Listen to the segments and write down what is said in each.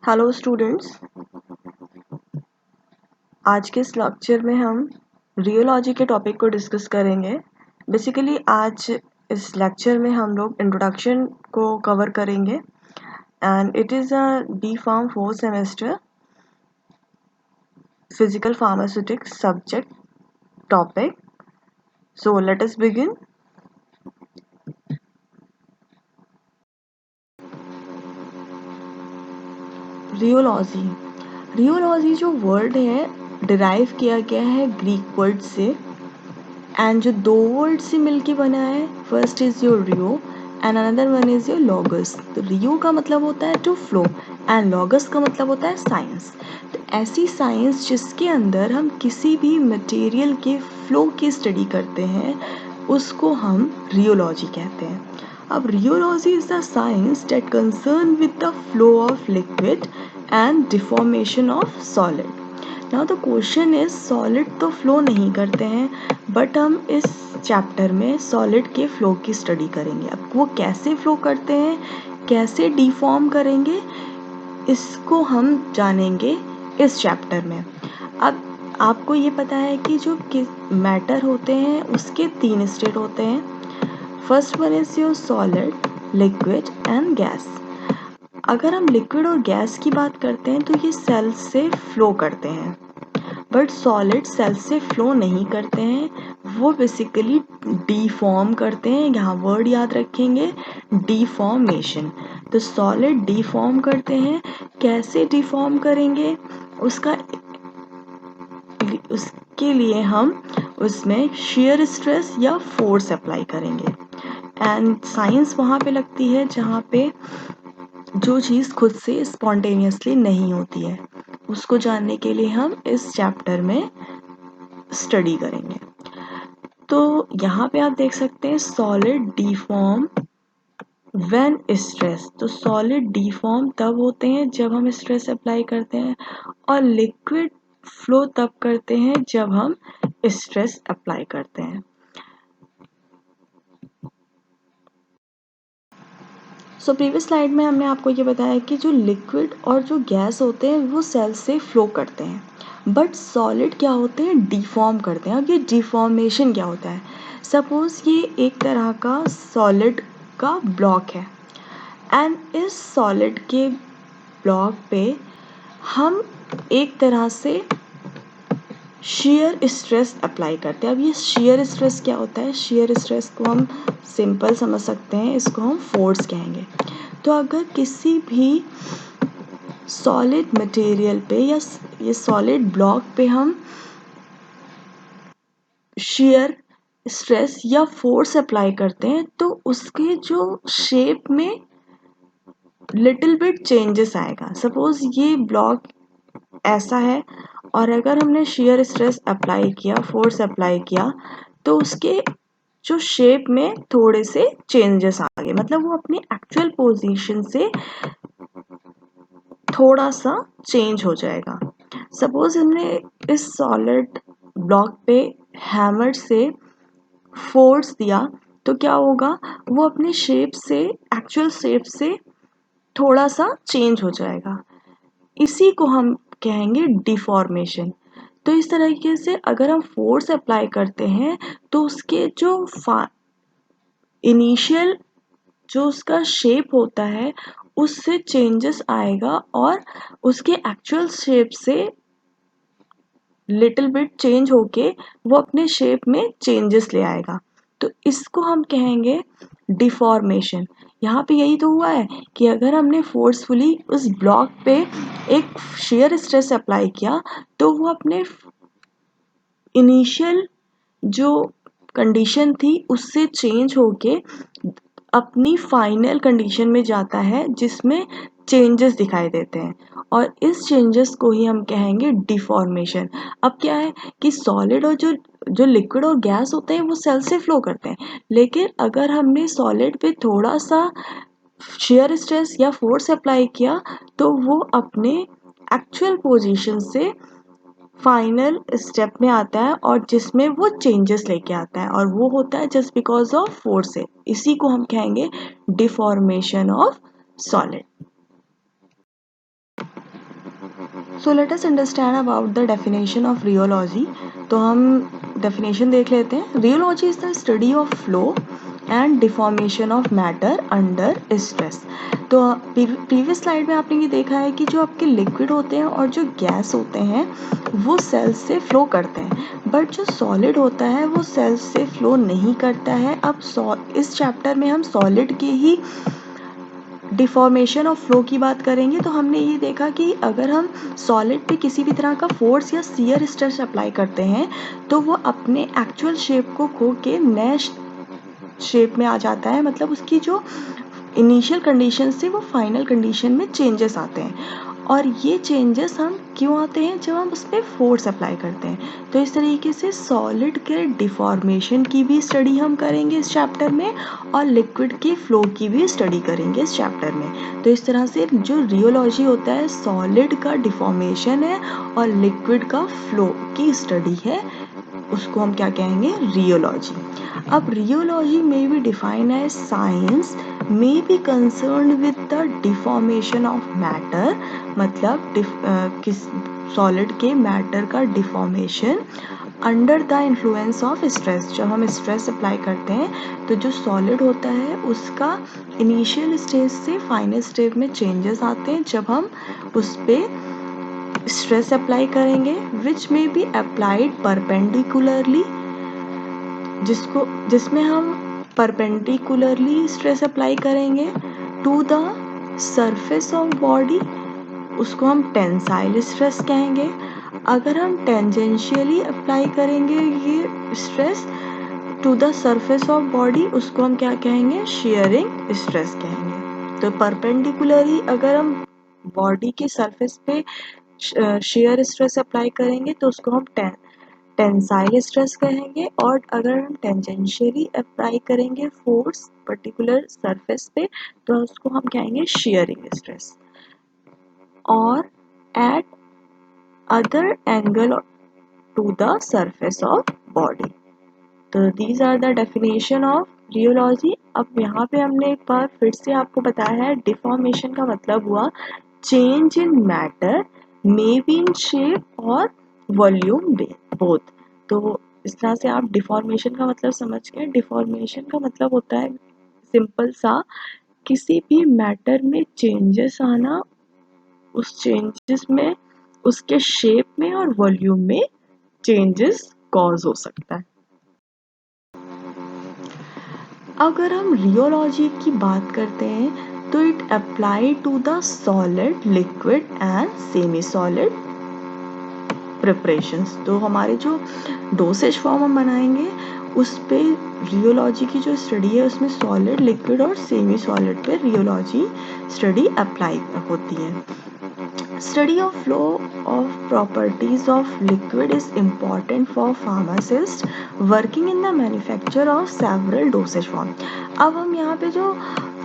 Hello students, आज के इस लेक्चर में हम रियोलॉजी के टॉपिक को डिस्कस करेंगे। बेसिकली आज इस लेक्चर में हम लोग इंट्रोडक्शन को कवर करेंगे and it is a D pharm 4 semester physical pharmaceutics subject topic. So let us begin. Rheology rheology जो वर्ड है डिराइव किया गया है ग्रीक वर्ड से एंड जो दो वर्ड से मिलके बना है, first is your Rio and another one is your logos. तो रियो का मतलब होता है टू फ्लो एंड लॉगस का मतलब होता है साइंस। तो ऐसी साइंस जिसके अंदर हम किसी भी मटेरियल के फ्लो की स्टडी करते हैं उसको हम रियोलॉजी कहते हैं। अब rheology is the science that concern with the flow of liquid and deformation of solid. Now the question is, solid तो फ्लो नहीं करते हैं बट हम इस चैप्टर में सॉलिड के फ्लो की स्टडी करेंगे। अब वो कैसे फ्लो करते हैं, कैसे डिफॉर्म करेंगे, इसको हम जानेंगे इस चैप्टर में। अब आपको ये पता है कि जो मैटर होते हैं उसके 3 स्टेट होते हैं। First one is your solid, liquid and gas. अगर हम लिक्विड और गैस की बात करते हैं तो ये सेल से फ्लो करते हैं, बट सॉलिड सेल से फ्लो नहीं करते हैं, वो बेसिकली डिफॉर्म करते हैं। यहाँ वर्ड याद रखेंगे, डिफॉर्मेशन। तो सॉलिड डिफॉर्म करते हैं। कैसे डिफॉर्म करेंगे उसके लिए हम उसमें शेयर स्ट्रेस या फोर्स अप्लाई करेंगे एंड साइंस वहाँ पे लगती है जहाँ पे जो चीज़ खुद से स्पॉन्टेनियसली नहीं होती है, उसको जानने के लिए हम इस चैप्टर में स्टडी करेंगे। तो यहाँ पे आप देख सकते हैं सॉलिड डिफॉर्म व्हेन स्ट्रेस। तो सॉलिड डिफॉर्म तब होते हैं जब हम स्ट्रेस अप्लाई करते हैं और लिक्विड फ्लो तब करते हैं जब हम स्ट्रेस अप्लाई करते हैं। सो प्रीवियस स्लाइड में हमने आपको ये बताया कि जो लिक्विड और जो गैस होते हैं वो सेल से फ्लो करते हैं, बट सॉलिड क्या होते हैं, डिफॉर्म करते हैं। अब ये डिफॉर्मेशन क्या होता है, सपोज ये एक तरह का सॉलिड का ब्लॉक है एंड इस सॉलिड के ब्लॉक पे हम एक तरह से शेयर स्ट्रेस अप्लाई करते हैं। अब ये शेयर स्ट्रेस क्या होता है, शेयर स्ट्रेस को हम सिंपल समझ सकते हैं, इसको हम फोर्स कहेंगे। तो अगर किसी भी सॉलिड मटेरियल पे या ये सॉलिड ब्लॉक पे हम शेयर स्ट्रेस या फोर्स अप्लाई करते हैं तो उसके जो शेप में लिटिल बिट चेंजेस आएगा। सपोज ये ब्लॉक ऐसा है और अगर हमने शेयर स्ट्रेस अप्लाई किया, फोर्स अप्लाई किया, तो उसके जो शेप में थोड़े से चेंजेस आ गए, मतलब वो अपनी एक्चुअल पोजीशन से थोड़ा सा चेंज हो जाएगा। सपोज हमने इस सॉलिड ब्लॉक पे हैमर से फोर्स दिया तो क्या होगा, वो अपने शेप से, एक्चुअल शेप से थोड़ा सा चेंज हो जाएगा। इसी को हम कहेंगे डिफॉर्मेशन। तो इस तरीके से अगर हम फोर्स अप्लाई करते हैं तो उसके जो इनिशियल जो उसका शेप होता है उससे चेंजेस आएगा और उसके एक्चुअल शेप से लिटिल बिट चेंज होके वो अपने शेप में चेंजेस ले आएगा। तो इसको हम कहेंगे डिफॉर्मेशन। यहाँ पे यही तो हुआ है कि अगर हमने फोर्सफुली उस ब्लॉक पे एक शेयर स्ट्रेस अप्लाई किया तो वो अपने इनिशियल जो कंडीशन थी उससे चेंज होके अपनी फाइनल कंडीशन में जाता है जिसमें चेंजेस दिखाई देते हैं और इस चेंजेस को ही हम कहेंगे डिफॉर्मेशन। अब क्या है कि सॉलिड और जो लिक्विड और गैस होते हैं वो सेल से फ्लो करते हैं, लेकिन अगर हमने सॉलिड पे थोड़ा सा शेयर स्ट्रेस या फोर्स अप्लाई किया तो वो अपने एक्चुअल पोजीशन से फाइनल स्टेप में आता है और जिसमें वो चेंजेस लेके आता है और वो होता है जस्ट बिकॉज ऑफ फोर्स है। इसी को हम कहेंगे deformation of solid. So let us understand about the definition of rheology. तो हम डेफिनेशन देख लेते हैं। Rheology is the study of flow and deformation of matter under stress. तो प्रीवियस स्लाइड में आपने ये देखा है कि जो आपके लिक्विड होते हैं और जो गैस होते हैं वो सेल्स से फ्लो करते हैं, बट जो सॉलिड होता है वो सेल्स से फ्लो नहीं करता है। अब इस चैप्टर में हम सॉलिड के ही डिफॉर्मेशन ऑफ फ्लो की बात करेंगे। तो हमने ये देखा कि अगर हम सॉलिड पे किसी भी तरह का फोर्स या शियर स्ट्रेस अप्लाई करते हैं तो वो अपने एक्चुअल शेप को खो के नए शेप में आ जाता है, मतलब उसकी जो इनिशियल कंडीशन से वो फाइनल कंडीशन में चेंजेस आते हैं। और ये चेंजेस हम क्यों आते हैं? जब हम उस पर फोर्स अप्लाई करते हैं। तो इस तरीके से सॉलिड के डिफॉर्मेशन की भी स्टडी हम करेंगे इस चैप्टर में, और लिक्विड के फ्लो की भी स्टडी करेंगे इस चैप्टर में। तो इस तरह से जो रियोलॉजी होता है सॉलिड का डिफॉर्मेशन है और लिक्विड का फ्लो की स्टडी है, उसको हम क्या कहेंगे? रियोलॉजी। अब रियोलॉजी में be define as science may be concerned with the deformation of matter, मतलब किस सॉलिड के मैटर का deformation under the influence of stress. जब हम स्ट्रेस अप्लाई करते हैं तो जो सॉलिड होता है उसका इनिशियल स्टेज से फाइनल स्टेज में चेंजेस आते हैं जब हम उस पर स्ट्रेस अप्लाई करेंगे, विच में बी अप्लाइड परपेंडिकुलरली, जिसमें हम परपेंडिकुलरली स्ट्रेस अप्लाई करेंगे to the surface of body, उसको हम टेंसाइल स्ट्रेस कहेंगे। अगर हम टेंजेंशियली अप्लाई करेंगे ये stress to the surface of body, उसको हम क्या कहेंगे? शियरिंग स्ट्रेस कहेंगे। तो परपेंडिकुलरली अगर हम बॉडी के सरफेस पे शियर स्ट्रेस अप्लाई करेंगे तो उसको हम टेंसाइल स्ट्रेस कहेंगे, और अगर हम टेंजेंशियली अप्लाई करेंगे फोर्स पर्टिकुलर सरफेस पे तो उसको हम कहेंगे शियरिंग स्ट्रेस। और at other angle to the surface of body. तो these are the definition of rheology. अब यहाँ पे हमने एक बार फिर से आपको बताया है डिफॉर्मेशन का मतलब हुआ change in matter, may be in shape और वॉल्यूम बोथ। तो इस तरह से आप डिफॉर्मेशन का मतलब समझ गए। डिफॉर्मेशन का मतलब होता है सिंपल सा, किसी भी मैटर में चेंजेस आना, उस चेंजेस में उसके शेप में और वॉल्यूम में चेंजेस कॉज हो सकता है। अगर हम रियोलॉजी की बात करते हैं तो it apply to the solid, liquid and semi solid preparations. तो हमारे जो डोसेज फॉर्म हम बनाएंगे उस पे रियोलॉजी की जो स्टडी है उसमें सॉलिड, लिक्विड और सेमी सॉलिड पे रियोलॉजी स्टडी अप्लाई होती है। Study of flow of properties of liquid is important for pharmacists working in the manufacture of several dosage form। अब हम यहाँ पे जो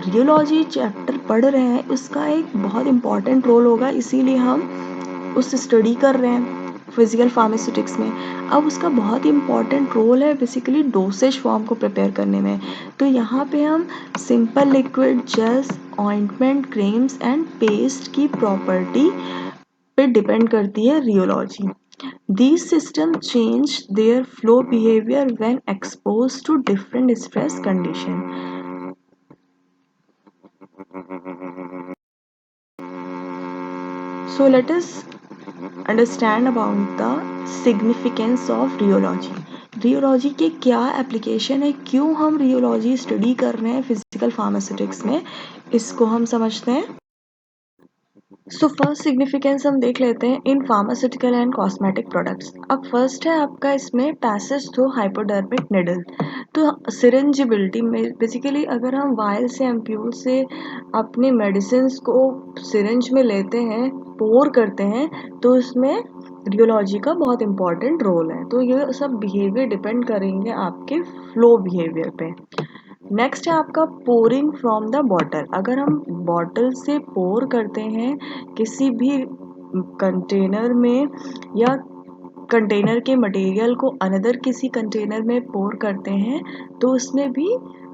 रियोलॉजी चैप्टर पढ़ रहे हैं उसका एक बहुत इम्पॉर्टेंट रोल होगा, इसीलिए हम उस स्टडी कर रहे हैं फिजिकल फार्मास्यूटिक्स में। अब उसका बहुत इम्पॉर्टेंट रोल है बेसिकली डोसेज फॉर्म को प्रिपेयर करने में। तो यहाँ पे हम simple liquid, gels, ointment, creams and paste की प्रॉपर्टी पे डिपेंड करती है rheology. These systems change their flow behavior when exposed to different stress condition। So let us understand about the significance of rheology। Rheology के क्या application है, क्यों हम rheology study कर रहे हैं फिजिकल फार्मास्यूटिक्स में, इसको हम समझते हैं। सो फर्स्ट सिग्निफिकेंस हम देख लेते हैं in pharmaceutical and cosmetic products. अब फर्स्ट है आपका इसमें पैसेज थ्रू हाइपोडर्मिक निडल। तो सिरिंजिबिलिटी में बेसिकली अगर हम वायल से, एम्प्यूल से अपने मेडिसिन को सिरिंज में लेते हैं, पोर करते हैं, तो इसमें रियोलॉजी का बहुत इंपॉर्टेंट रोल है। तो ये सब बिहेवियर डिपेंड करेंगे आपके फ्लो बिहेवियर पे। नेक्स्ट है आपका पोरिंग फ्रॉम द बॉटल। अगर हम बॉटल से पोर करते हैं किसी भी कंटेनर में, या कंटेनर के मटेरियल को अनदर किसी कंटेनर में पोर करते हैं, तो उसमें भी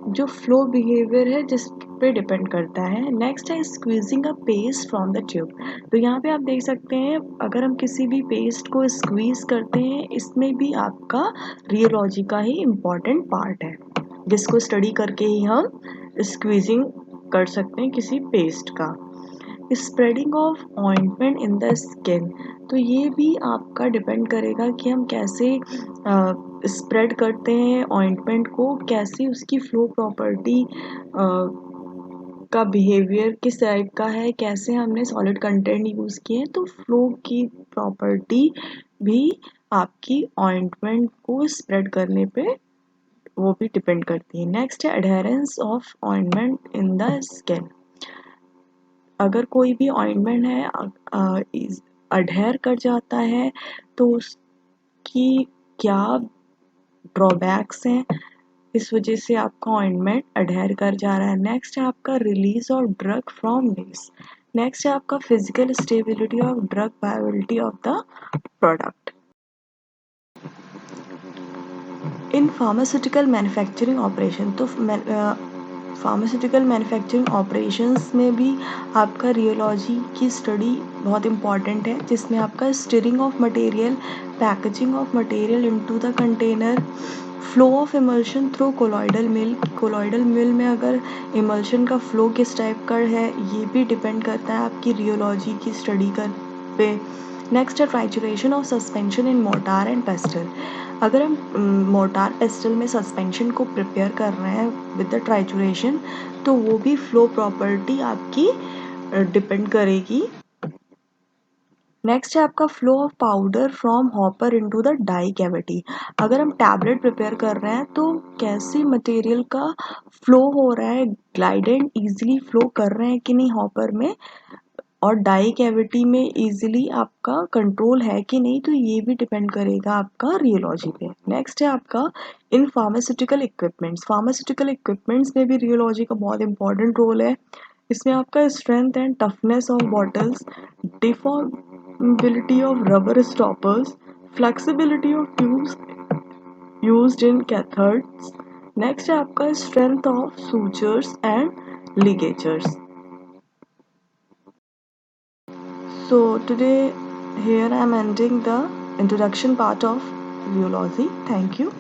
जो फ्लो बिहेवियर है जिस पे डिपेंड करता है। नेक्स्ट है squeezing a paste from the tube. तो यहाँ पे आप देख सकते हैं अगर हम किसी भी पेस्ट को स्क्वीज करते हैं इसमें भी आपका रियोलॉजी का ही इम्पॉर्टेंट पार्ट है, जिसको स्टडी करके ही हम स्क्वीजिंग कर सकते हैं किसी पेस्ट का। Spreading of ointment in the skin, तो ये भी आपका डिपेंड करेगा कि हम कैसे स्प्रेड करते हैं ऑइंटमेंट को, कैसी उसकी फ्लो प्रॉपर्टी का बिहेवियर किस टाइप का है, कैसे हमने सॉलिड कंटेंट यूज़ किए हैं, तो फ्लो की प्रॉपर्टी भी आपकी ऑइंटमेंट को स्प्रेड करने पे वो भी डिपेंड करती है। नेक्स्ट है adherence of ointment in the skin. अगर कोई भी ऑइंटमेंट है अडहेर कर जाता है तो उसकी क्या ड्रॉबैक्स हैं, इस वजह से आपका ऑइंटमेंट अडहेर कर जा रहा है। नेक्स्ट है आपका release of drug from needs. Next है आपका physical stability of drug viability of the product. In pharmaceutical manufacturing operation, तो फार्मास्यूटिकल मैन्युफैक्चरिंग ऑपरेशंस में भी आपका रियोलॉजी की स्टडी बहुत इम्पॉर्टेंट है, जिसमें आपका stirring of material, packaging of material into the container, flow of emulsion through colloidal mill. Colloidal mill में अगर इमल्शन का फ्लो किस टाइप का है ये भी डिपेंड करता है आपकी रियोलॉजी की स्टडी कर पे। नेक्स्ट है trituration of suspension in mortar and pestle. अगर हम मोर्टार पेस्टल में सस्पेंशन को प्रिपेयर कर रहे हैं विद द ट्राइचुरेशन तो वो भी फ्लो प्रॉपर्टी आपकी डिपेंड करेगी। नेक्स्ट है आपका flow of powder from hopper into the die cavity. अगर हम टैबलेट प्रिपेयर कर रहे हैं तो कैसी मटेरियल का फ्लो हो रहा है, ग्लाइडेंट इजीली फ्लो कर रहे हैं कि नहीं हॉपर में, और डाई कैविटी में इजीली आपका कंट्रोल है कि नहीं, तो ये भी डिपेंड करेगा आपका रियोलॉजी पे। नेक्स्ट है आपका in pharmaceutical equipments. Pharmaceutical equipments में भी रियोलॉजी का बहुत इंपॉर्टेंट रोल है। इसमें आपका strength and toughness of bottles, deformability of rubber stoppers, flexibility of tubes used in catheters. Next है आपका strength of sutures and ligatures. So today here I am ending the introduction part of rheology. Thank you.